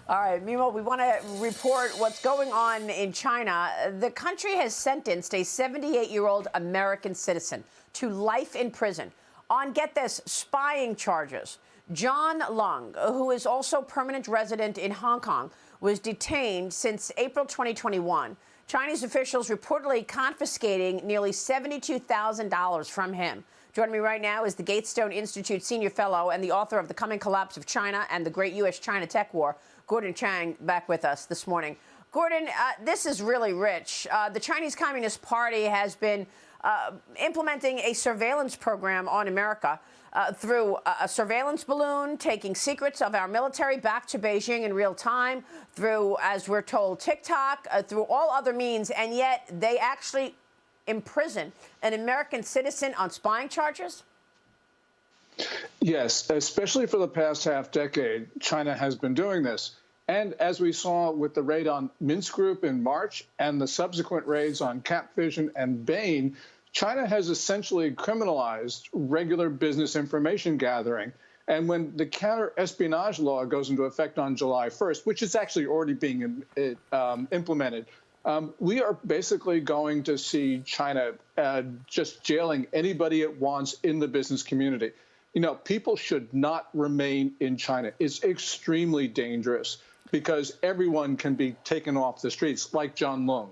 All right. Meanwhile, we want to report what's going on in China. The country has sentenced a 78-year-old American citizen to life in prison on, get this, spying charges. John Lung, who is also permanent resident in Hong Kong, was detained since April 2021. Chinese officials reportedly confiscating nearly $72,000 from him. Joining me right now is the Gatestone Institute senior fellow and the author of The Coming Collapse of China and the Great U.S.-China Tech War, Gordon Chang, back with us this morning. Gordon, this is really rich. The Chinese Communist Party has been implementing a surveillance program on America through a surveillance balloon, taking secrets of our military back to Beijing in real time, through, as we're told, TikTok, through all other means, and yet they actually imprison an American citizen on spying charges? Yes, especially for the past half decade, China has been doing this. And as we saw with the raid on Minsk Group in March and the subsequent raids on Capvision and Bain, China has essentially criminalized regular business information gathering. And when the counter-espionage law goes into effect on July 1st, which is actually already being implemented, we are basically going to see China just jailing anybody it wants in the business community. You know, people should not remain in China. It's extremely dangerous because everyone can be taken off the streets, like John Lung.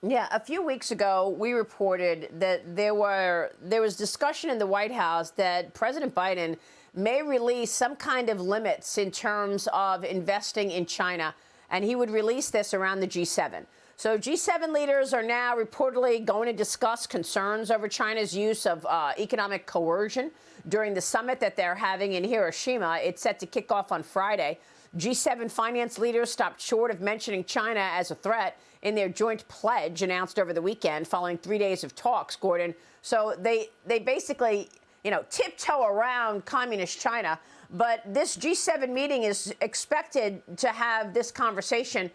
Yeah, a few weeks ago, we reported that there was discussion in the White House that President Biden may release some kind of limits in terms of investing in China, and he would release this around the G7. So G7 leaders are now reportedly going to discuss concerns over China's use of economic coercion during the summit that they're having in Hiroshima. It's set to kick off on Friday. G7 finance leaders stopped short of mentioning China as a threat in their joint pledge announced over the weekend following 3 days of talks, Gordon. So they basically, tiptoe around communist China. But this G7 meeting is expected to have this conversation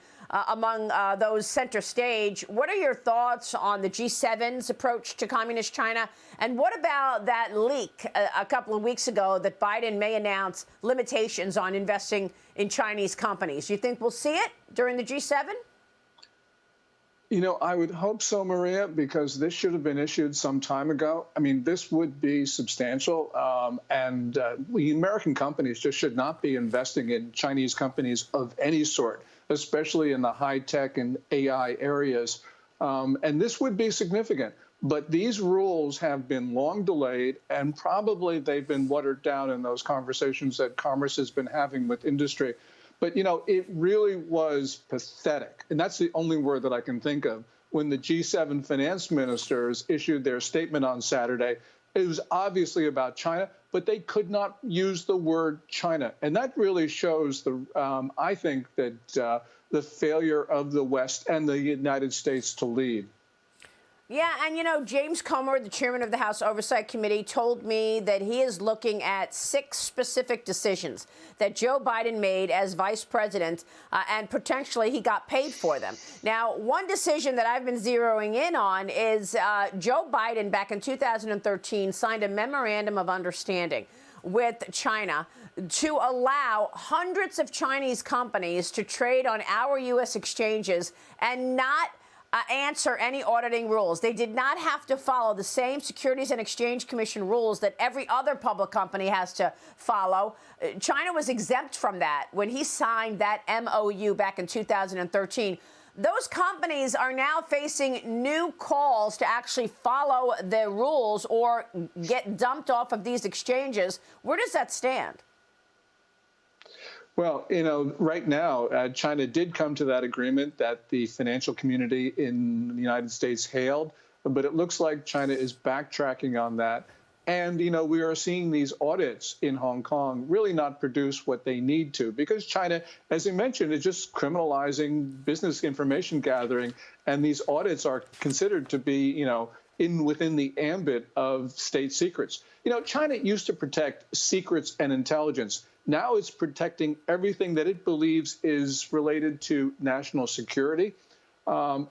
among those center stage. What are your thoughts on the G7's approach to communist China? And what about that leak a couple of weeks ago that Biden may announce limitations on investing in Chinese companies? Do you think we'll see it during the G7? You know, I would hope so, Maria, because this should have been issued some time ago. I mean, this would be substantial, and we American companies just should not be investing in Chinese companies of any sort, especially in the high-tech and AI areas. And this would be significant. But these rules have been long delayed, and probably they've been watered down in those conversations that Commerce has been having with industry. But, it really was pathetic. And that's the only word that I can think of. When the G7 finance ministers issued their statement on Saturday, it was obviously about China, but they could not use the word China. And that really shows, I think, that the failure of the West and the United States to lead. Yeah, and James Comer, the chairman of the House Oversight Committee, told me that he is looking at 6 specific decisions that Joe Biden made as vice president, and potentially he got paid for them. Now, one decision that I've been zeroing in on is Joe Biden, back in 2013, signed a memorandum of understanding with China to allow hundreds of Chinese companies to trade on our U.S. exchanges and not answer any auditing rules. They did not have to follow the same Securities and Exchange Commission rules that every other public company has to follow. China was exempt from that when he signed that MOU back in 2013. Those companies are now facing new calls to actually follow the rules or get dumped off of these exchanges. Where does that stand? Well, right now, China did come to that agreement that the financial community in the United States hailed, but it looks like China is backtracking on that. And, we are seeing these audits in Hong Kong really not produce what they need to, because China, as I mentioned, is just criminalizing business information gathering. And these audits are considered to be, within the ambit of state secrets. China used to protect secrets and intelligence. Now it's protecting everything that it believes is related to national security. Going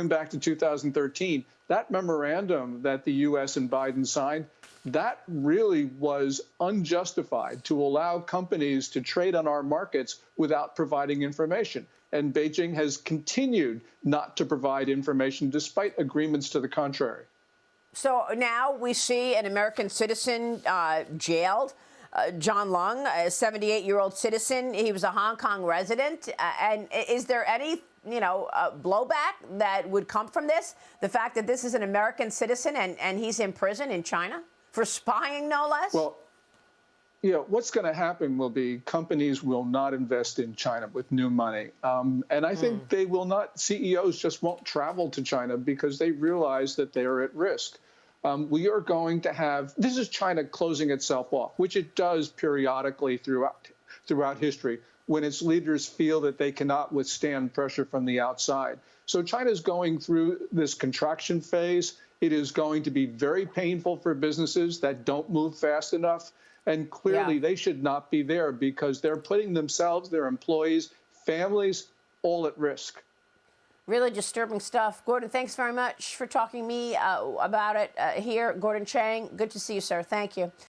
back to 2013, that memorandum that the U.S. and Biden signed That really was unjustified to allow companies to trade on our markets without providing information. And Beijing has continued not to provide information despite agreements to the contrary. So now we see an American citizen jailed. John Lung, a 78-year-old citizen. He was a Hong Kong resident. And is there any, blowback that would come from this? The fact that this is an American citizen and he's in prison in China for spying, no less? Well, what's going to happen will be companies will not invest in China with new money. And I think they will not, CEOs just won't travel to China because they realize that they are at risk. We are going to have, this is China closing itself off, which it does periodically throughout history when its leaders feel that they cannot withstand pressure from the outside. So China is going through this contraction phase. It is going to be very painful for businesses that don't move fast enough. And clearly they should not be there because they're putting themselves, their employees, families, all at risk. Really disturbing stuff. Gordon, thanks very much for talking to me about it here. Gordon Chang, good to see you, sir. Thank you.